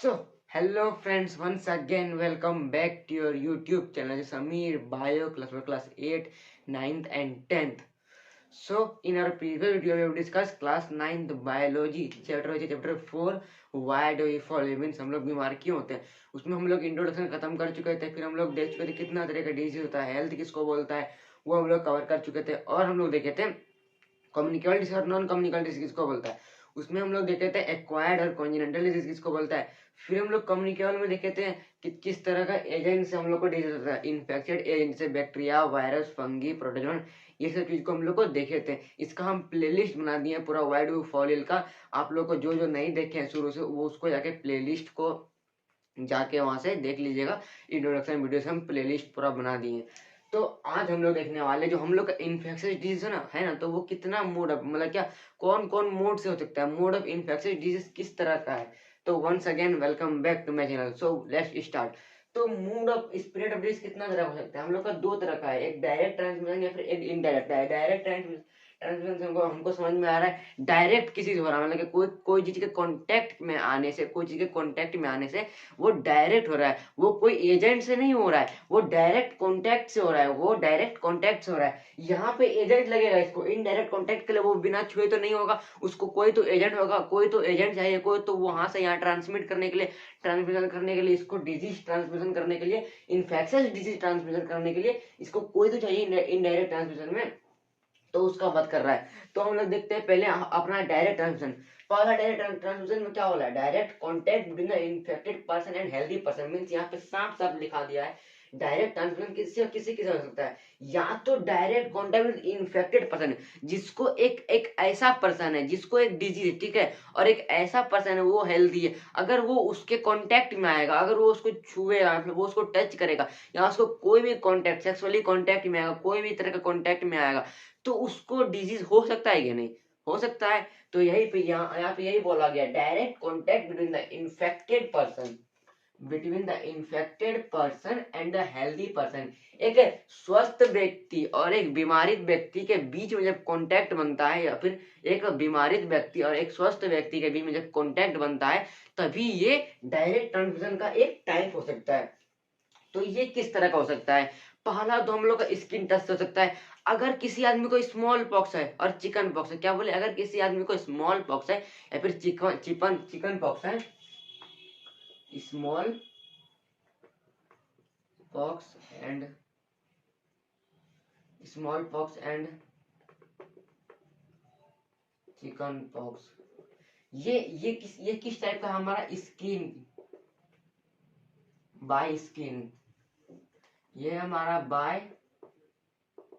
So, hello friends, once again welcome back to your YouTube channel Sameer Bio Class for Class 8, 9th and 10th. So, in our previous video we have discussed class 9th biology chapter 4 why do we fall means हम लोग बीमार क्यों होते हैं। उसमें हम लोग introduction खत्म कर चुके थे, फिर हम लोग देख चुके थे कितना तरह का डिजीज होता है, हेल्थ किसको बोलता है वो हम लोग कवर कर चुके थे, और हम लोग देखे थे कम्युनिकेबल डिसीज और नॉन कम्युनिकेबल डिसीज किसको बोलता है। उसमें हम लोग देखे थे एक्वायर्ड और कॉन्जेनिटल डिजीज किसको बोलता है। फिर हम लोग कम्युनिकेबल में देखे थे कि किस तरह का एजेंट से हम लोग को डिजीज होता है, इन्फेक्टेड एजेंट से बैक्टीरिया, वायरस, फंगी, प्रोटोजोन, ये सब चीज को हम लोग को देखे थे। इसका हम प्लेलिस्ट बना दिए पूरा वाई डू फॉल का। आप लोग को जो जो नहीं देखे हैं शुरू से वो उसको जाके प्लेलिस्ट को जाके वहां से देख लीजिएगा। इंट्रोडक्शन वीडियो से हम प्लेलिस्ट पूरा बना दिए। तो आज हम लोग देखने वाले जो हम लोग का इन्फेक्शियस डिजीज है ना, तो वो कितना मोड ऑफ मतलब क्या कौन कौन मोड से हो सकता है, मोड ऑफ इन्फेक्शियस डिजीज किस तरह का है। तो once again welcome back to my channel. So let's start. तो mode of spread of disease कितना तरह हो सकता है, हम लोग का दो तरह का है, एक डायरेक्ट ट्रांसमिशन या फिर एक इनडायरेक्ट है। डायरेक्ट ट्रांसमिशन हमको हमको समझ में आ रहा है, डायरेक्ट किसी से हो रहा है, मतलब कि कोई कोई चीज के कांटेक्ट में आने से, कोई चीज के कांटेक्ट में आने से वो डायरेक्ट हो रहा है, वो कोई एजेंट से नहीं हो रहा है, वो डायरेक्ट कांटेक्ट से हो रहा है, वो डायरेक्ट कांटेक्ट से हो रहा है। यहाँ पे एजेंट लगेगा इसको, इनडायरेक्ट कांटेक्ट के लिए वो बिना छुए तो नहीं होगा, उसको कोई तो एजेंट होगा, कोई तो एजेंट चाहिए, कोई तो वहां से यहाँ ट्रांसमिट करने के लिए, ट्रांसमिशन करने के लिए, इसको डिजीज ट्रांसमिशन करने के लिए, इन्फेक्शियस डिजीज ट्रांसमिशन करने के लिए इसको कोई तो चाहिए इनडायरेक्ट ट्रांसमिशन में, तो उसका बात कर रहा है। तो हम लोग देखते हैं पहले अपना डायरेक्ट ट्रांसमिशन। पहला डायरेक्ट ट्रांसमिशन में क्या हो रहा है, direct contact between the infected person and healthy person, means यहाँ पे साफ साफ लिखा दिया है डायरेक्ट ट्रांसमिशन किससे किसी किसी हो सकता है। या तो direct contact with infected person, जिसको एक एक ऐसा पर्सन है जिसको एक डिजीज है, ठीक है, और एक ऐसा पर्सन है वो हेल्दी है, अगर वो उसके कांटेक्ट में आएगा, अगर वो उसको छुएगा, मतलब वो उसको टच करेगा, या उसको कोई भी कांटेक्ट सेक्सुअली कांटेक्ट में आएगा, कोई भी तरह का कांटेक्ट में आएगा, तो उसको डिजीज हो सकता है कि नहीं हो सकता है। तो यही पे यहाँ पे यही बोला गया, direct contact between the infected person, between the infected person and the healthy person. एक स्वस्थ व्यक्ति और एक बीमारित व्यक्ति के बीच में जब कॉन्टेक्ट बनता है, या फिर एक बीमारित व्यक्ति और एक स्वस्थ व्यक्ति के बीच में जब कॉन्टेक्ट बनता है, तभी ये डायरेक्ट ट्रांसमिशन का एक टाइप हो सकता है। तो ये किस तरह का हो सकता है, पहला तो हम लोग का स्किन टच हो सकता है। अगर किसी आदमी को स्मॉल पॉक्स है और चिकन पॉक्स है, क्या बोले, अगर किसी आदमी को स्मॉल पॉक्स है या फिर चिकन पॉक्स है, small pox and small pox and chicken pox, ये किस टाइप का, हमारा स्किन बाय स्किन, ये हमारा बाय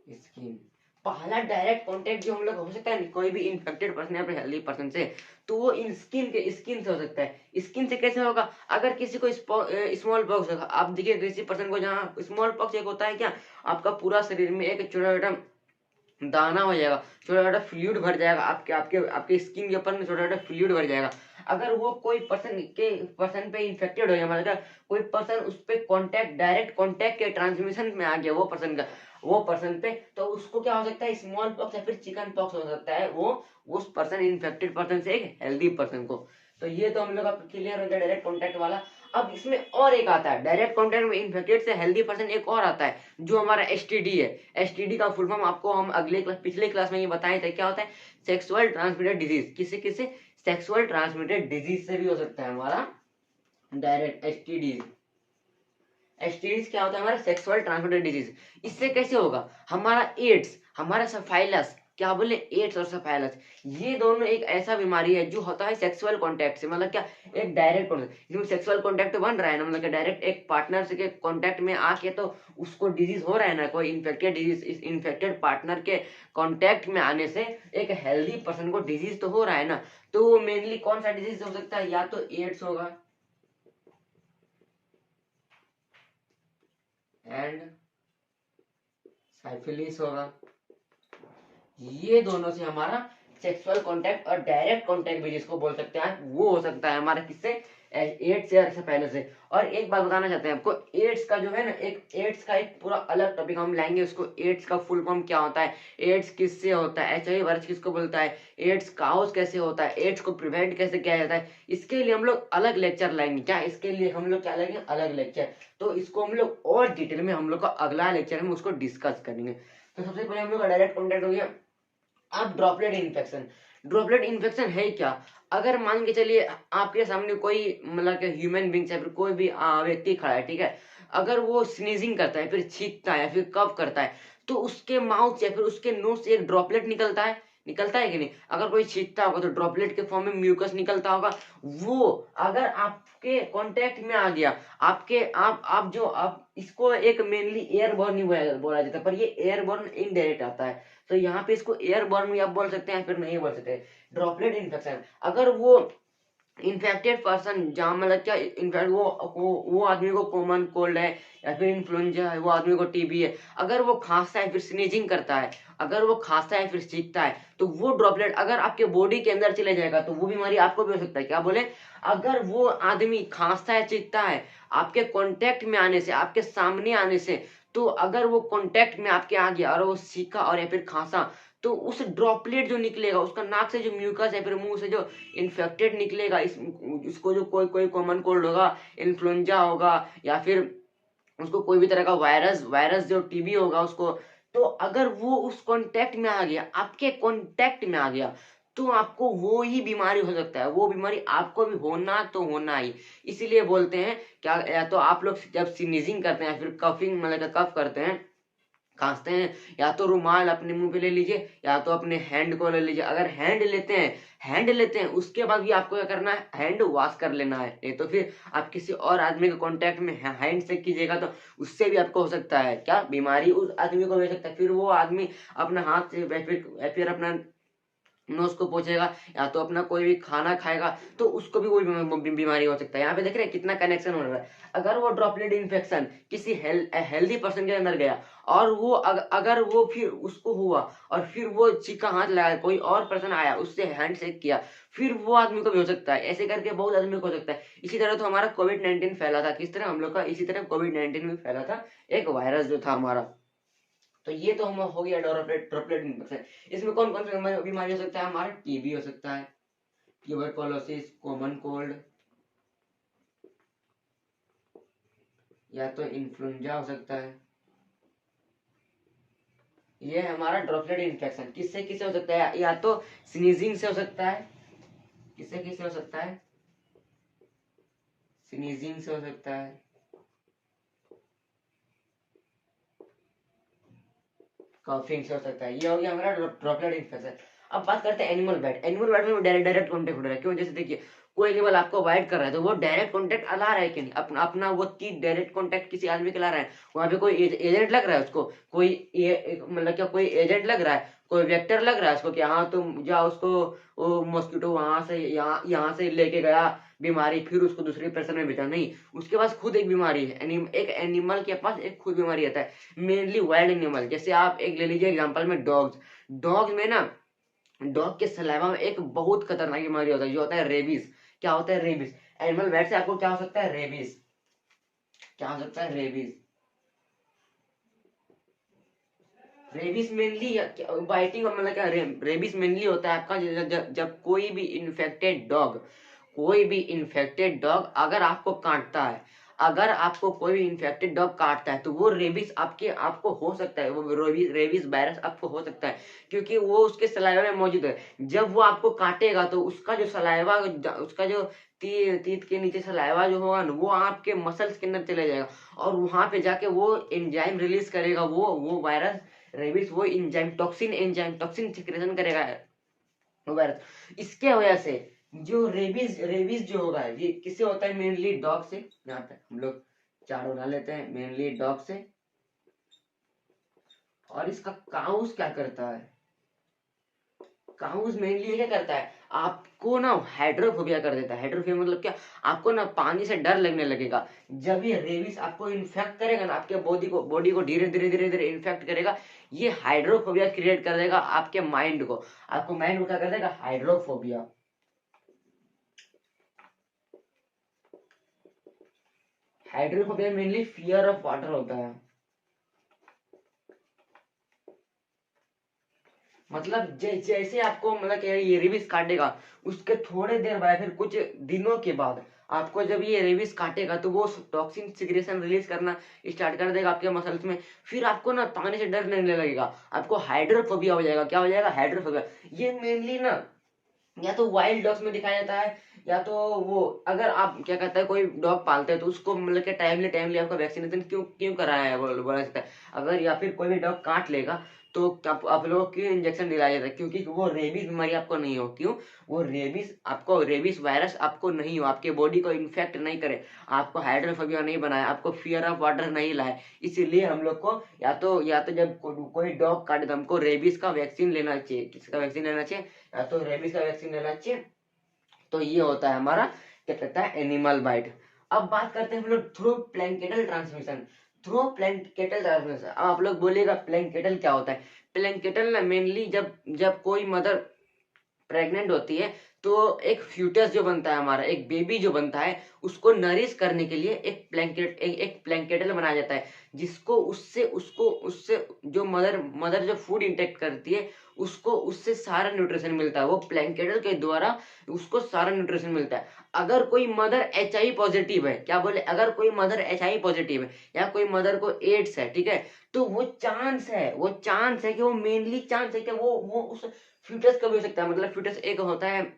स्किन। पहला डायरेक्ट कांटेक्ट जो हम लोग हो सकता है कोई भी इन्फेक्टेड पर्सन या फिर हेल्दी पर्सन से, तो वो इन स्किन से हो सकता है। स्किन से कैसे होगा, अगर किसी को स्मॉल पॉक्स होगा, आप देखिए किसी पर्सन को, जहाँ स्मॉल पॉक्स एक होता है क्या, आपका पूरा शरीर में एक छोटा छोटा दाना हो जाएगा, छोटा छोटा फ्लूइड भर जाएगा, आपके आपके आपके स्किन के ऊपर में छोटा छोटा फ्लूइड भर जाएगा। अगर वो कोई पर्सन पे इन्फेक्टेड हो जाए, मतलब कोई पर्सन उस पे कांटेक्ट, डायरेक्ट कांटेक्ट के ट्रांसमिशन में आ गया वो पर्सन पे, तो उसको क्या हो सकता है, स्मॉल पॉक्स या फिर चिकन पॉक्स हो सकता है, वो उस पर्सन इन्फेक्टेड पर्सन से एक हेल्दी पर्सन को। तो ये तो हम लोग आपको क्लियर हो गया डायरेक्ट कांटेक्ट वाला। अब इसमें और एक आता है, डायरेक्ट कांटेक्ट में इन्फेक्टेड से हेल्दी पर्सन, एक और आता है जो हमारा एसटीडी है। एसटीडी का फुल फॉर्म आपको हम पिछले क्लास में ये बताए थे, क्या होता है, सेक्सुअल ट्रांसमिटेड डिजीज। किसी किसी सेक्सुअल ट्रांसमिटेड डिजीज से भी हो सकता है हमारा डायरेक्ट एसटीडी। एसटीडीज क्या होता है, हमारा सेक्सुअल ट्रांसमिटेड डिजीज। इससे कैसे होगा, हमारा एड्स, हमारा सफाइलस, क्या बोले, एड्स और सफाइलस, ये दोनों एक ऐसा बीमारी है जो होता है सेक्सुअल कांटेक्ट से, मतलब क्या, एक डायरेक्ट कांटेक्ट, जिसमें सेक्सुअल कांटेक्ट बन रहा है ना, मतलब डायरेक्ट एक पार्टनर से के कांटेक्ट में आके तो उसको डिजीज हो रहा है ना, कोई इन्फेक्टेड डिजीज, इस इन्फेक्टेड पार्टनर के कांटेक्ट में आने से एक हेल्दी पर्सन को डिजीज तो हो रहा है ना। तो वो मेनली कौन सा डिजीज हो सकता है, या तो एड्स होगा एंड साइफिलिस होगा, ये दोनों से हमारा सेक्सुअल कांटेक्ट और डायरेक्ट कांटेक्ट भी जिसको बोल सकते हैं वो हो सकता है हमारा किससे, एड्स से पहले से। और एक बात बताना चाहते हैं आपको, एड्स का जो है ना, एक एड्स का एक पूरा अलग टॉपिक हम लाएंगे उसको, एड्स का फुल फॉर्म क्या होता है, एड्स किससे होता है, एचआईवी वायरस किसको बोलता है, एड्स काउज कैसे होता है, एड्स को प्रिवेंट कैसे किया जाता है, इसके लिए हम लोग अलग लेक्चर लाएंगे। क्या इसके लिए हम लोग क्या लाएंगे, अलग लेक्चर। तो इसको हम लोग और डिटेल में हम लोग का अगला लेक्चर में उसको डिस्कस करेंगे। तो सबसे पहले हम लोग का डायरेक्ट कॉन्टेक्ट हो गया। अब ड्रॉपलेट इन्फेक्शन, ड्रॉपलेट इन्फेक्शन है क्या, अगर मान के चलिए आपके सामने कोई मतलब कि ह्यूमन बींग या फिर कोई भी व्यक्ति खड़ा है, ठीक है, अगर वो स्नीजिंग करता है, फिर छींकता है या फिर कफ करता है, तो उसके माउथ या फिर उसके नोज से एक ड्रॉपलेट निकलता है कि नहीं। अगर कोई छींकता होगा तो ड्रॉपलेट के फॉर्म में म्यूकस निकलता होगा। वो अगर आपके कांटेक्ट में आ गया, आपके आप जो आप इसको एक मेनली एयरबॉर्न ही बोला जाता है, पर ये एयरबॉर्न इनडायरेक्ट आता है, तो यहाँ पे इसको एयरबॉर्न भी आप बोल सकते हैं, फिर नहीं बोल सकते। ड्रॉपलेट इन्फेक्शन, अगर वो इन्फेक्टेड पर्सन जहाँ मतलब क्या इनफैक्ट वो आदमी को कॉमन कोल्ड है या फिर इन्फ्लुएंजा है, वो आदमी को टीबी है, अगर वो खांसता है फिर स्नीजिंग करता है, अगर वो खांसता है फिर छींकता है, तो वो ड्रॉपलेट अगर आपके बॉडी के अंदर चले जाएगा तो वो बीमारी आपको भी हो सकता है। क्या बोले, अगर वो आदमी खांसता है छींकता है आपके कांटेक्ट में आने से, आपके सामने आने से, तो अगर वो कांटेक्ट में आपके आ गया और वो छींका और या फिर खांसा, तो उस ड्रॉपलेट जो निकलेगा, उसका नाक से जो म्यूकस है फिर मुंह से जो इन्फेक्टेड निकलेगा, इसको जो कोई कोई कॉमन कोल्ड होगा, इन्फ्लुएंजा होगा, या फिर उसको कोई भी तरह का वायरस वायरस जो टीबी होगा उसको, तो अगर वो उस कांटेक्ट में आ गया, आपके कांटेक्ट में आ गया, तो आपको वो ही बीमारी हो सकता है, वो बीमारी आपको भी होना तो होना ही। इसीलिए बोलते हैं क्या, या तो आप लोग जब स्नीजिंग करते हैं फिर कफिंग मतलब कफ करते हैं, खांसते हैं, या तो रुमाल अपने मुंह पे ले लीजिए या तो अपने हैंड को ले लीजिए। अगर हैंड लेते हैं उसके बाद भी आपको क्या करना है, हैंड वॉश कर लेना है, नहीं तो फिर आप किसी और आदमी के कांटेक्ट में हैंड से कीजिएगा तो उससे भी आपको हो सकता है क्या, बीमारी उस आदमी को हो सकता है, फिर वो आदमी अपना हाथ से या फिर अपना नोज को पोछेगा या तो अपना कोई भी खाना खाएगा तो उसको भी कोई बीमारी हो सकता है। यहाँ पे देख रहे हैं कितना कनेक्शन हो रहा है। अगर वो ड्रॉपलेट इन्फेक्शन किसी हेल्दी पर्सन के अंदर गया और वो अगर वो फिर उसको हुआ और फिर वो चिक्का हाथ लगाया, कोई और पर्सन आया उससे हैंड शेक किया, फिर वो आदमी को भी हो सकता है। ऐसे करके बहुत आदमी को हो सकता है। इसी तरह तो हमारा कोविड-19 फैला था, किस तरह हम लोग का इसी तरह कोविड-19 भी फैला था, एक वायरस जो था हमारा। तो ये तो हम हो गया ड्रॉपलेट इन्फेक्शन। इसमें कौन कौन सी बीमारी हो सकता है, हमारा टीबी हो सकता है, ट्यूबरकुलोसिस, कॉमन कोल्ड, या तो इन्फ्लुएंजा हो सकता है। ये है हमारा ड्रॉपलेट इन्फेक्शन। किससे किससे हो सकता है, या तो स्नीजिंग से हो सकता है, किससे किससे हो सकता है, स्नीजिंग से हो सकता है, कॉफिंग से हो सकता है। ये हो गया हमारा ड्रॉपलेट इन्फेक्शन। अब बात करते हैं एनिमल बाइट। एनिमल बाइट में डायरेक्ट कॉन्टेक्ट हो रहा है, क्यों, जैसे देखिए कोई एनिमल आपको बाइट कर रहा है तो वो डायरेक्ट कॉन्टेक्ट ला रहा है कि नहीं, अपना वो तीर डायरेक्ट कॉन्टेक्ट किसी आदमी के ला रहा है, वहां पे कोई एजेंट लग रहा है उसको, कोई मतलब क्या कोई एजेंट लग रहा है, कोई वेक्टर लग रहा है उसको कि हाँ तुम जा उसको, वो मॉस्किटो वहां से यहाँ से लेके गया बीमारी, फिर उसको दूसरे पर्सन में भेजा, नहीं, उसके पास खुद एक बीमारी है। एक एनिमल के पास एक खुद बीमारी आता है, मेनली वाइल्ड एनिमल। जैसे आप एक ले लीजिए एग्जांपल में डॉग्स, डॉग में ना, डॉग के सलाइवा में एक बहुत खतरनाक बीमारी होता है जो होता है रेबीज। क्या होता है, रेबीज। एनिमल बाइट से आपको क्या हो सकता है, रेबीज। क्या हो सकता है, रेबीज। रेबीज मेनली बाइटिंग मतलब क्या, रेबीज मेनली होता है आपका जब कोई भी इन्फेक्टेड डॉग, कोई भी इन्फेक्टेड डॉग अगर आपको काटता है, अगर आपको कोई भी इन्फेक्टेड डॉग काटता है तो वो रेबीज आपको हो सकता है, वो रेबीज वायरस आपको हो सकता है, क्योंकि वो उसके सलाइवा में मौजूद है। जब वो आपको काटेगा तो उसका जो सलाइवा, उसका जो तीत के नीचे सलाइवा जो होगा ना, वो आपके मसल्स के अंदर चले जाएगा और वहां पे जाके वो एंजाइम रिलीज करेगा, वो वायरस रेबीज, वो एंजाइम टॉक्सिन सिक्रेशन करेगा वो वायरस। इसके वजह से जो रेबीज रेबीज जो होगा ये किससे होता है, मेनली डॉग से। यहाँ पे हम लोग चार बना लेते हैं, मेनली डॉग से। और इसका काउस क्या करता है, काउस मेनली क्या करता है, आपको ना हाइड्रोफोबिया कर देता है। हाइड्रोफोबिया मतलब क्या, आपको ना पानी से डर लगने लगेगा। जब ये रेबीज आपको इन्फेक्ट करेगा ना, आपके बॉडी को धीरे धीरे धीरे धीरे इन्फेक्ट करेगा, ये हाइड्रोफोबिया क्रिएट कर देगा आपके माइंड को। आपको माइंड को क्या कर देगा, hydrophobia. Hydrophobia mainly fear of water होता है। मतलब जैसे आपको मतलब कि ये रेबीज काटेगा, उसके थोड़े देर बाद फिर कुछ दिनों के बाद आपको जब ये रेबीज काटेगा तो वो टॉक्सिन सिक्रेशन रिलीज करना स्टार्ट कर देगा आपके मसल्स में। फिर आपको ना पानी से डर लगने लगेगा, आपको हाइड्रोफोबिया हो जाएगा। क्या हो जाएगा, हाइड्रोफोबिया। ये मेनली ना या तो वाइल्ड डॉग्स में दिखाया जाता है, या तो वो अगर आप क्या कहता है कोई डॉग पालते हैं तो उसको मतलब कि टाइमली टाइमली आपका वैक्सीनेशन क्यों क्यों कराया है बोला जाता है। अगर या फिर कोई भी डॉग काट लेगा तो आप लोगों को क्यों इंजेक्शन दिलाया जाता है, क्योंकि वो रेबीज बीमारी आपको नहीं हो। क्यों, वो रेबीज वायरस आपको नहीं हो, आपके बॉडी को इन्फेक्ट नहीं करे, आपको हाइड्रोफोबिया नहीं बनाए, आपको फियर ऑफ वाटर नहीं लाए। इसीलिए हम लोग को या तो जब कोई डॉग काटे तो हमको रेबीज का वैक्सीन लेना चाहिए। किसका वैक्सीन लेना चाहिए, या तो रेबीज का वैक्सीन लेना चाहिए। तो ये होता है हमारा क्या कहता है, एनिमल बाइट। अब बात करते हैं हम लोग थ्रू प्लैंकेटल ट्रांसमिशन। थ्रू प्लैंकेटल ट्रांसमिशन, अब आप लोग बोलिएगा प्लैंकेटल क्या होता है। प्लैंकेटल ना मेनली जब जब कोई मदर प्रेग्नेंट होती है तो एक फ्यूटस जो बनता है हमारा, एक बेबी जो बनता है, उसको नरिश करने के लिए एक प्लैंकेटल बनाया जाता है, जिसको उससे जो मदर जो फूड इंटेक करती है उसको उससे सारा न्यूट्रिशन मिलता है। वो प्लैंकेटल के द्वारा उसको सारा न्यूट्रिशन मिलता है। अगर कोई मदर HIV पॉजिटिव है, क्या बोले, अगर कोई मदर HIV पॉजिटिव है या कोई मदर को एड्स है, ठीक है, तो वो चांस है कि वो मेनली चांस है कि वो उस फ्यूटस का भी हो सकता है। मतलब फ्यूटस एक होता है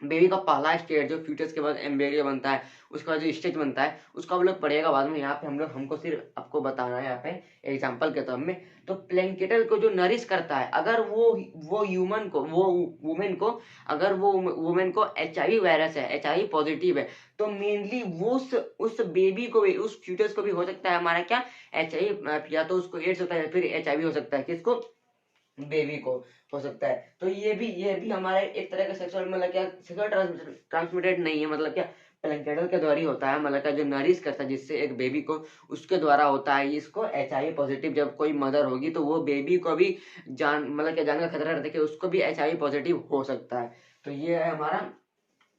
बेबी का पहला स्टेज, जो फ्यूटस के बाद एम्ब्रियो बनता है, उसका जो स्टेज बनता है उसका हम लोग पढ़ेगा बाद में। यहाँ पे हमको सिर्फ आपको बताना है यहाँ पे एग्जांपल के तौर में। तो प्लैंकेटल को जो नरिश करता है, अगर वो ह्यूमन को वो वुमेन को अगर वो वुमेन को HIV वायरस है, HIV पॉजिटिव है, तो मेनली वो उस बेबी को भी, उस फ्यूटस को भी हो सकता है हमारा क्या, HIV, या तो उसको एड्स होता है या फिर HIV हो सकता है। किसको, बेबी को हो सकता है। तो ये भी हमारा एक तरह का सेक्सुअल मतलब क्या, सेक्सुअल ट्रांसमिटेड नहीं है, मतलब क्या प्लैंकेटल के द्वारा ही होता है। मतलब क्या जो नरिश करता है जिससे एक बेबी को, उसके द्वारा होता है। इसको HIV पॉजिटिव जब कोई मदर होगी तो वो बेबी को भी जान मतलब क्या जान का खतरा रहता है कि उसको भी HIV पॉजिटिव हो सकता है। तो ये है हमारा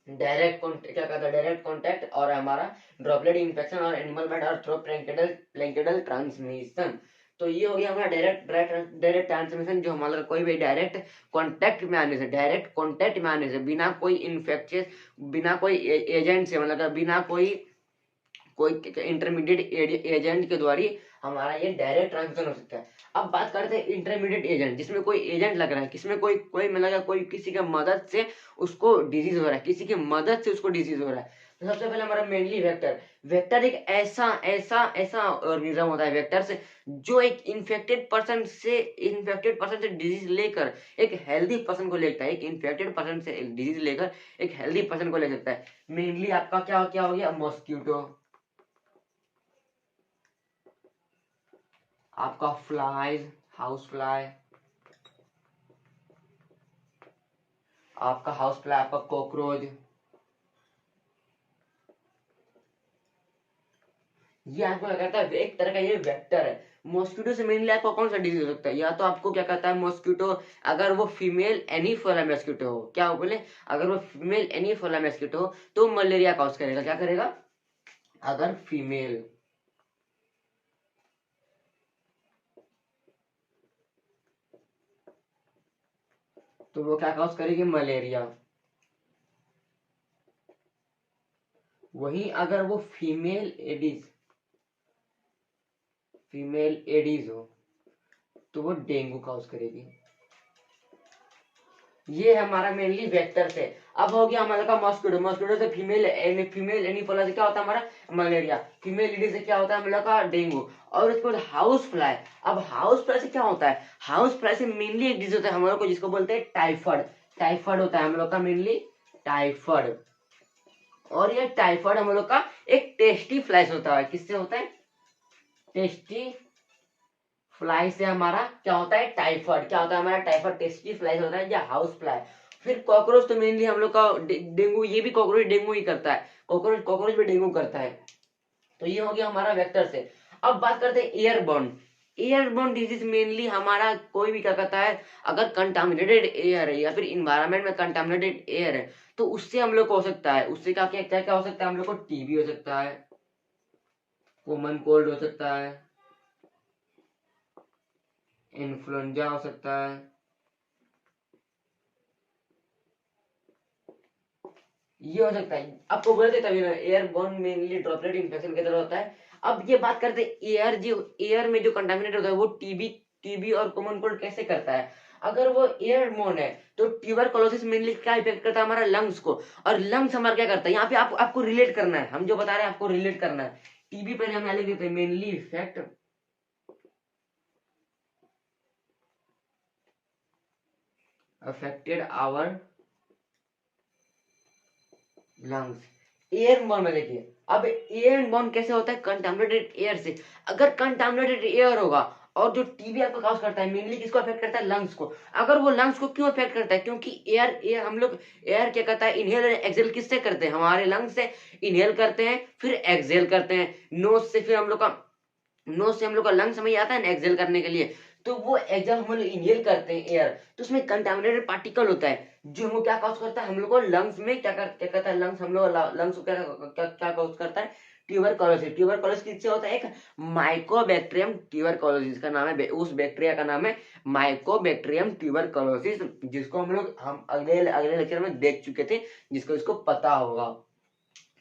डायरेक्ट कॉन्टेक्ट, क्या कहता है, डायरेक्ट कॉन्टेक्ट, और हमारा ड्रॉपलेट इन्फेक्शन और एनिमल बाइट और थ्रू प्लैंकेटल ट्रांसमिशन। तो ये हो गया हमारा डायरेक्ट ट्रांसमिशन, जो हमारा कोई भी डायरेक्ट कांटेक्ट में आने से बिना कोई इन्फेक्शियस, बिना कोई एजेंट से, मतलब बिना कोई इंटरमीडिएट एजेंट के द्वारा हमारा ये डायरेक्ट ट्रांसमिशन हो सकता है। अब बात करते हैं इंटरमीडिएट एजेंट, जिसमें कोई एजेंट लग रहा है, किसमें कोई कोई मतलब कोई किसी के मदद से उसको डिजीज हो रहा है, किसी की मदद से उसको डिजीज हो रहा है। तो सबसे पहले हमारा मेनली वेक्टर। वेक्टर एक ऐसा ऐसा ऐसा ऑर्गेनिज्म होता है, वेक्टर से, जो एक इन्फेक्टेड पर्सन से डिजीज लेकर एक हेल्दी पर्सन को लेता है, एक इन्फेक्टेड पर्सन से डिजीज लेकर एक हेल्दी पर्सन को ले सकता है। मेनली आपका क्या क्या हो गया, मॉस्किटो, आपका फ्लाइज, हाउस फ्लाई, आपका कॉकरोच, ये आपको क्या कहता है, एक तरह का ये वेक्टर है। मॉस्किटो से मेनली आपको कौन सा डिजीज हो सकता है, या तो आपको क्या कहता है मॉस्किटो, अगर वो फीमेल एनीफोला मॉस्किटो हो, क्या हो बोले, अगर वो फीमेल एनीफोला मॉस्किटो हो तो मलेरिया कॉज करेगा। क्या करेगा, अगर फीमेल, तो वो क्या कॉज करेगी, मलेरिया। वहीं अगर वो फीमेल एडीज हो तो वो डेंगू कॉज करेगी। ये हमारा मेनली वेक्टर से। अब हो गया हमारा का मॉस्किटो। मॉस्किटो से फीमेल एनीफोला से क्या होता है हमारा, मलेरिया। फीमेल एडीज से क्या होता है हमारा का, डेंगू। और उसके बाद हाउस फ्लाई। अब हाउस फ्लाई से क्या होता है, हाउस फ्लाई से मेनली एक डिजीज होता है हम लोग को, जिसको बोलते हैं टाइफाइड। टाइफाइड होता है हम लोग का मेनली, टाइफाइड। और ये टाइफाइड हम लोग का एक टेस्टी फ्लाई होता है। किससे होता है, टेस्टी फ्लाई से हमारा क्या होता है, टाइफाइड। क्या होता है हमारा, टाइफाइड टेस्टी फ्लाई होता है, या हाउस फ्लाई। फिर कॉकरोच तो मेनली हम लोग का डेंगू, ये भी कॉकरोच डेंगू ही करता है, कॉकरोच कॉकरोच भी डेंगू करता है। तो ये हो गया हमारा वेक्टर से। अब बात करते हैं एयरबॉर्न। एयरबॉर्न डिजीज मेनली हमारा कोई भी क्या कहता है, अगर कंटामिनेटेड एयर है या फिर इन्वायरमेंट में कंटामिनेटेड एयर है तो उससे हम लोग को हो सकता है, उससे क्या क्या क्या क्या हो सकता है, हम लोग को टीबी हो सकता है, कॉमन कोल्ड हो सकता है, इन्फ्लुएंजा हो सकता है, ये हो सकता है। आपको बोलते तभी ना एयरबॉर्न मेनली ड्रॉपलेट इन्फेक्शन की तरह होता है। अब ये बात करते हैं एयर, जो एयर में जो कंटामिनेट होता है वो टीबी टीबी और कॉमन कोल्ड कैसे करता है। अगर वो एयरबॉर्न है तो ट्यूबरकुलोसिस मेनली क्या इफेक्ट करता है हमारा लंग्स को, और लंग्स हमारा क्या करता है, यहाँ पे आपको रिलेट करना है, हम जो बता रहे हैं आपको रिलेट करना है। टीबी पहले हम लिख देते हैं, mainly effect affected our lungs. Airborne में देखिए, अब एयरबॉर्न कैसे होता है, कंटामिनेटेड एयर से। अगर कंटामिनेटेड एयर होगा और जो टीबी आपको कॉज करता है मेनली किसको अफेक्ट करता है, लंग्स को। अगर वो लंग्स को क्यों अफेक्ट करता है, क्योंकि एयर एयर हम लोग एयर क्या करता है, इनहेल और एक्सेल किससे करते हैं, हमारे लंग्स से इनहेल करते हैं फिर एक्सेल करते हैं, नोज से, फिर हम लोग का नोज से हम लोग का लंग्स में ही आता है ना एक्सेल करने के लिए। तो वो जब हम लोग इनहेल करते हैं एयर तो उसमें कंटामिनेटेड पार्टिकल होता है जो हम क्या कॉज करता है, हम लोग को लंग्स में क्या करता है, लंग्स हम लोग लंग्स को क्या कॉज करता है, ट्यूबरकुलोसिस। ट्यूबरकुलोसिस किससे होता है, एक माइकोबैक्टीरियम ट्यूबरकुलोसिस का नाम है, उस बैक्टीरिया का नाम है माइकोबैक्टीरियम ट्यूबरकुलोसिस, जिसको हम अगले अगले लेक्चर में देख चुके थे, जिसको इसको पता होगा।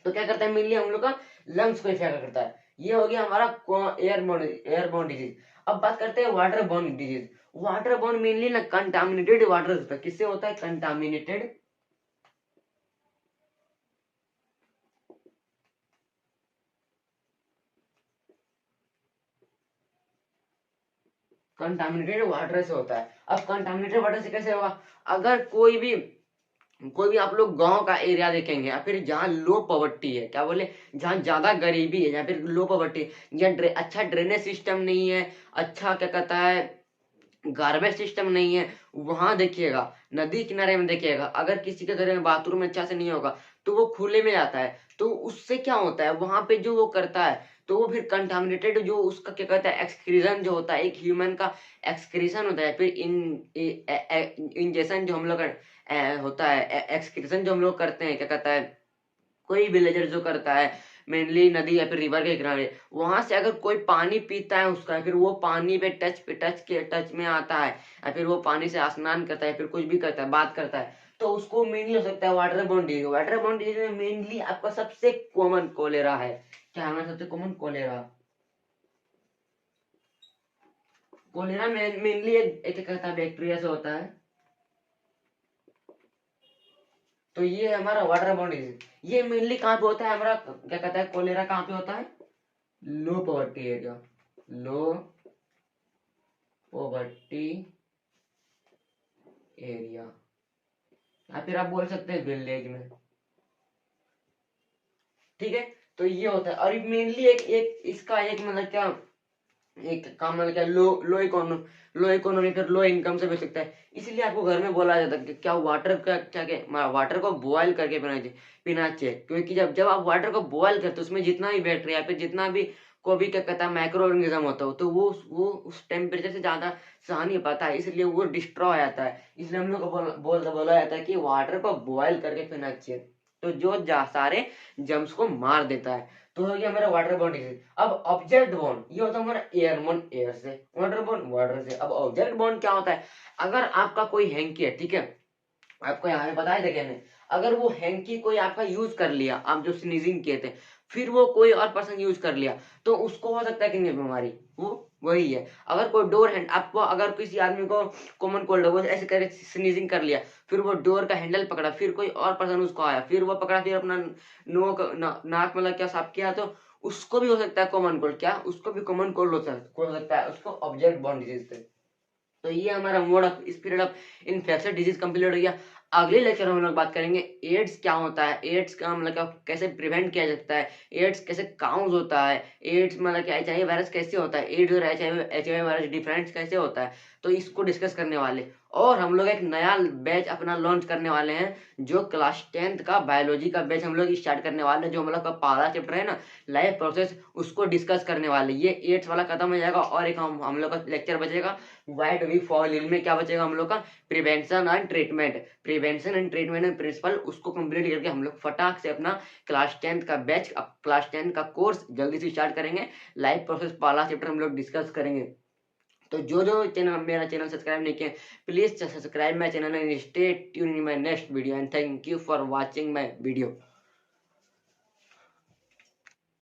तो क्या करता है, मेनली हम लोग का लंग्स को इफेक्ट करता है। ये हो गया हमारा एयरबोर्न डिजीज। अब बात करते हैं water borne disease. Water borne mainly ना कंटामिनेटेड वाटर होता है, किससे होता है, कंटामिनेटेड कंटामिनेटेड वाटर से होता है। अब कंटामिनेटेड वाटर से कैसे होगा, अगर कोई भी आप लोग गांव का एरिया देखेंगे या फिर जहाँ लो पॉवर्टी है, क्या बोले, जहाँ ज्यादा गरीबी है या फिर लो पॉवर्टी, या अच्छा ड्रेनेज सिस्टम नहीं है, अच्छा क्या कहता है गार्बेज सिस्टम नहीं है, वहां देखिएगा, नदी किनारे में देखिएगा, अगर किसी के घर में बाथरूम अच्छा से नहीं होगा तो वो खुले में जाता है, तो उससे क्या होता है, वहां पे जो वो करता है तो वो फिर कंटामिनेटेड, जो उसका क्या कहता है एक्सक्रीजन जो होता है, एक ह्यूमन का एक्सक्रीशन होता है, फिर इंजेक्शन जो हम लोग होता है, एक्सक्रीशन जो हम लोग करते हैं, क्या कहता है कोई विलेजर जो करता है मेनली नदी या फिर रिवर के किनारे, वहां से अगर कोई पानी पीता है उसका, फिर वो पानी पे टच में आता है या फिर वो पानी से स्नान करता है, फिर कुछ भी करता है, बात करता है, तो उसको मेनली हो सकता है water borne disease. Water borne disease में मेनली आपका सबसे कॉमन कोलेरा है। क्या हमारा सबसे कॉमन कोलेरा, कोलेरा मेनली एक कहता है बैक्टीरिया से होता है। तो ये हमारा वाटर बोर्न डिजीज, ये मेनली कहाँ पे होता है हमारा, क्या कहता है कोलेरा कहाँ पे होता है, लो पॉवर्टी एरिया, लो पॉवर्टी एरिया, या फिर आप बोल सकते हैं विलेज में, ठीक है। तो ये होता है, और मेनली एक एक इसका एक मतलब क्या, एक काम मतलब क्या, लो इकोनॉमी फिर लो इनकम से भी सकता है। इसलिए आपको घर में बोला जाता है कि क्या वाटर का क्या वाटर को बॉयल करके पीना चाहिए, क्योंकि जब जब आप वाटर को बॉयल करते हो उसमें जितना भी बैक्टीरिया फिर जितना भी को भी क्या कहता है माइक्रो ऑर्गेनिज्म होता हो, तो वो उस टेम्परेचर से ज्यादा सह नहीं पाता है, इसलिए वो डिस्ट्रॉय हो जाता है। इसलिए हम लोग को बोला जाता है कि वाटर को बॉयल करके पीना चाहिए, तो जो सारे जम्स को मार देता है। तो हो गया हमारा वाटर बोर्न डिजीज। अब ऑब्जेक्ट बोर्न, ये होता है हमारा एयरबोर्न एयर से, वाटर बोर्न वाटर से। अब ऑब्जेक्ट बोर्न क्या होता है, अगर आपका कोई हैंकी है, ठीक है, आपको यहाँ पे बताया था क्या नहीं, अगर वो हैंकी कोई आपका यूज कर लिया, आप जो स्नीजिंग किए थे, फिर वो कोई और पर्सन यूज कर लिया, तो उसको हो सकता है कि नहीं बीमारी, वो वही है। अगर कोई डोर हैंड आपको, अगर किसी आदमी को कॉमन कोल्ड हो, वो ऐसे करके स्नीजिंग कर लिया, फिर वो डोर का हैंडल पकड़ा, फिर कोई और पर्सन उसको आया, फिर वो पकड़ा, फिर अपना नाक मतलब क्या साफ किया, तो उसको भी हो सकता है कॉमन कोल्ड, क्या उसको भी कॉमन कोल्ड हो सकता है, उसको ऑब्जेक्ट बॉर्न डिजीज से। तो ये हमारा mode of speed of infection disease complete हो गया। अगले लेक्चर में हम लोग बात करेंगे एड्स क्या होता है, एड्स का मतलब क्या, कैसे प्रिवेंट किया जाता है, एड्स कैसे काउंट होता है, एड्स मतलब क्या HIV वायरस कैसे होता है, एड्स और HIV वायरस डिफरेंस कैसे होता है, तो इसको डिस्कस करने वाले। और हम लोग एक नया बैच अपना लॉन्च करने वाले हैं जो क्लास 10th का बायोलॉजी का बैच हम लोग स्टार्ट करने वाले हैं। जो हम लोग का पहला चैप्टर है ना लाइफ प्रोसेस, उसको डिस्कस करने वाले। ये 8th वाला खत्म हो जाएगा और एक हम लोग का लेक्चर बचेगा why do we fall in में। क्या बचेगा हम लोग का? Prevention and treatment. Prevention and treatment and principle, उसको कंप्लीट करके हम लोग फटाक से अपना क्लास 10th का बैच, क्लास 10th का कोर्स जल्दी से स्टार्ट करेंगे। लाइफ प्रोसेस पहला चैप्टर हम लोग डिस्कस करेंगे। तो जो जो चैनल मेरा चैनल सब्सक्राइब नहीं किया, please subscribe my channel and stay tune in my next video and thank you for watching my video.